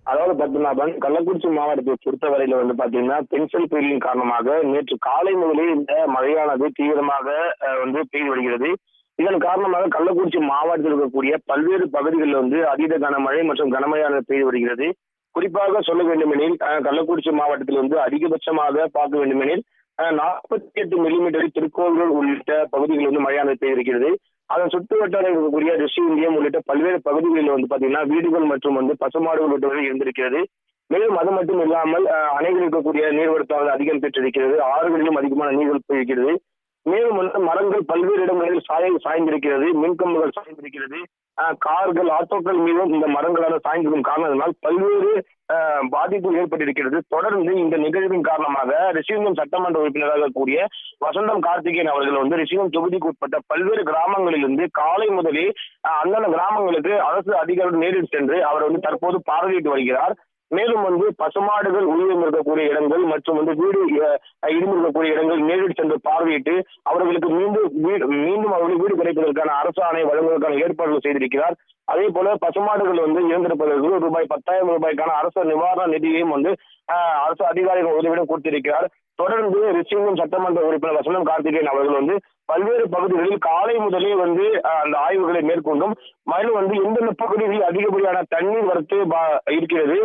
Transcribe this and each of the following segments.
அதாவது பத்மநாபன், கள்ளக்குறிச்சி மாவட்டத்தை பொறுத்தவரையில பாத்தீங்கன்னா, பென்சில் புயலின் காரணமாக நேற்று காலை முதலே இந்த மழையானது தீவிரமாக பெய்து வருகிறது. இதன் காரணமாக கள்ளக்குறிச்சி மாவட்டத்தில் இருக்கக்கூடிய பல்வேறு பகுதிகளில் அதீத கனமழை மற்றும் கனமழையானது பெய்து வருகிறது. குறிப்பாக சொல்ல வேண்டுமெனில், கள்ளக்குறிச்சி மாவட்டத்தில் அதிகபட்சமாக பார்க்க வேண்டுமெனில் 48 மில்லிமீட்டர் திருக்கோவிலூர் உள்ளிட்ட பகுதிகளில் மழையானது பெய்திருக்கிறது. அதன் சுற்று வட்டாரம் இருக்கக்கூடிய ரிஷிவந்தியம் உள்ளிட்ட பல்வேறு பகுதிகளில் பாத்தீங்கன்னா வீடுகள் மற்றும் பசுமாடுகள் உள்ளிட்டவை இருந்திருக்கிறது. மேலும் அது மட்டும் இல்லாமல் அணைகள் இருக்கக்கூடிய நீர்வரத்தானது அதிகம் பெற்றிருக்கிறது. ஆறுகளிலும் அதிகமான நீர்கள் போயிருக்கிறது. மேலும் மரங்கள் பல்வேறு இடங்களில் சாய்ந்திருக்கிறது. மின்கம்புகள் சாய்ந்திருக்கிறது. கார்கள், ஆட்டோக்கள் மீதும் இந்த மரங்களால் சாய்ந்ததன் காரணத்தினால் பல்வேறு பாதிப்பு ஏற்பட்டிருக்கிறது. தொடர்ந்து இந்த நிகழ்வின் காரணமாக ரிஷிவந்தியம் சட்டமன்ற உறுப்பினராக கூடிய வசந்தம் கார்த்திகேயன் அவர்கள் ரிஷிவந்தியம் தொகுதிக்கு உட்பட்ட பல்வேறு கிராமங்களிலிருந்து காலை முதலே அந்தந்த கிராமங்களுக்கு அரசு அதிகாரிகள் நேரில் சென்று அவர் தற்போது பார்வையிட்டு வருகிறார். மேலும் பசுமாடுகள் உயிரிழந்து இருக்கக்கூடிய இடங்கள் மற்றும் வீடு இடிந்து இருக்கக்கூடிய இடங்கள் நேரில் சென்று பார்வையிட்டு அவர்களுக்கு மீண்டும் அவர்களுக்கு வீடு கிடைப்பதற்கான அரசாணை வழங்குவதற்கான ஏற்பாடுகள் செய்திருக்கிறார். அதே போல பசுமாடுகள் இறந்திருப்பதற்கு ரூபாய் 10,000 அரசு நிவாரண நிதியையும் அரசு அதிகாரிகள் உதவியுடன் கொடுத்திருக்கிறார். தொடர்ந்து ரிஷிவந்தியம் சட்டமன்ற உறுப்பினர் வசந்தம் கார்த்திகேயன் அவர்கள் பல்வேறு பகுதிகளில் காலை முதலே அந்த ஆய்வுகளை மேற்கொண்டும், மேலும் எந்தெந்த பகுதிகளில் அதிகப்படியான தண்ணீர் வரத்து இருக்கிறது,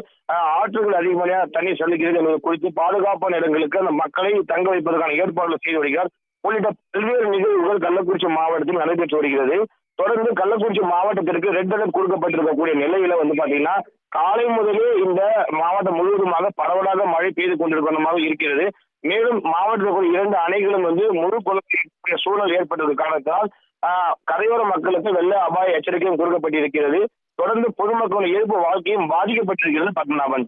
ஆற்றுகள் அதிகப்படியான தண்ணீர் செல்லுகிறது என்பது குறித்து பாதுகாப்பான இடங்களுக்கு அந்த மக்களை தங்க வைப்பதற்கான ஏற்பாடுகள் செய்து வருகிறார். உள்ளிட்ட பல்வேறு நிகழ்வுகள் கள்ளக்குறிச்சி மாவட்டத்தில் நடைபெற்று வருகிறது. தொடர்ந்து கள்ளக்குறிச்சி மாவட்டத்திற்கு ரெட் அலர்ட் கொடுக்கப்பட்டிருக்கக்கூடிய நிலையில பாத்தீங்கன்னா, காலை முதலே இந்த மாவட்டம் முழுவதுமாக பரவலாக மழை பெய்து கொண்டிருக்கிறதாக இருக்கிறது. மேலும் மாவட்டத்தில் 2 அணைகளும் முழு கொள்ளக்கூடிய சூழல் ஏற்பட்டது காரணத்தால் கரையோர மக்களுக்கு வெள்ள அபாய எச்சரிக்கையும் கொடுக்கப்பட்டிருக்கிறது. தொடர்ந்து பொதுமக்களின் இயல்பு வாழ்க்கையும் பாதிக்கப்பட்டிருக்கிறது. பத்மநாபன்.